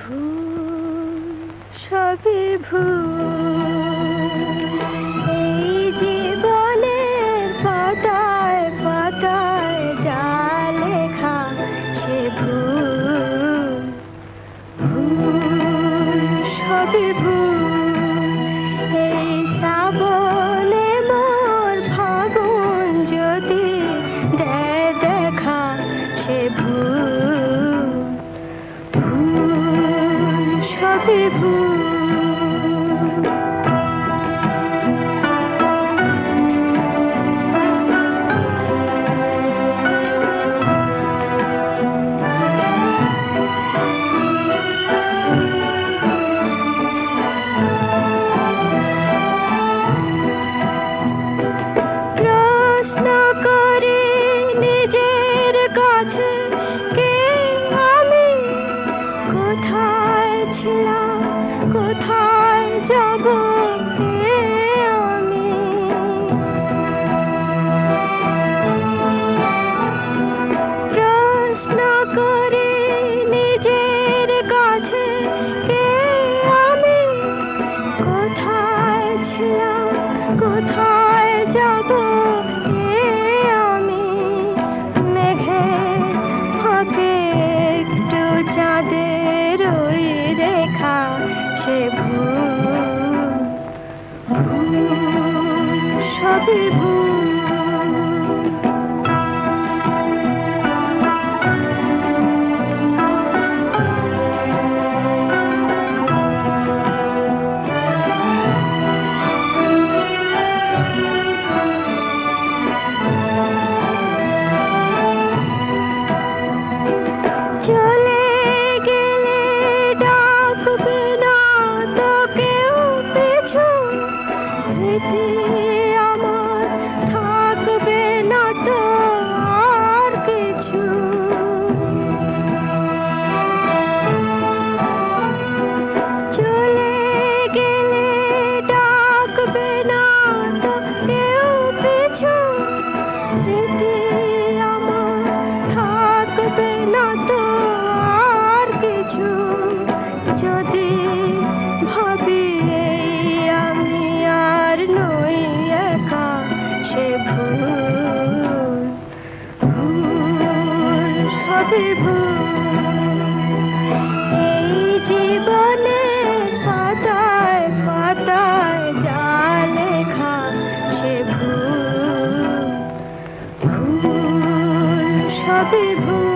ভুল সবই ভুল এই জীবনের পাতায় পাতায় যা লেখা সে ভুল ভুল সবই ভুল এই শ্রাবণে মোর ফাগুন যদি দেয় দেখা সে ভুল ভুল সবই ভুল প্রশ্ন করি নিজের কাছে কে আমি কোথায় ছিলাম কোথায় যাব কে আমি প্রশ্ন করি নিজের কাছে কে আমি কোথায় ছিলাম কোথায় যাব কে আমি মেঘের ফাঁকে একটু চাঁদের ওই রেখা সে ভুল ভুল সবই ভুল চলে গেলে ডাকবে না তো কেউ পিছু স্মৃতি আমার থাকবে না তো আর কিছু চলে গেলে ডাকবে না তো কেউ পিছু স্মৃতি আমার থাকবে না তো আর কিছু যদি ভাবি এই আমি আর নই একা সে ভুল ভুল সবই ভুল এই জীবনের পাতায় পাতায় যা লেখা সে ভুল ভুল সবই ভুল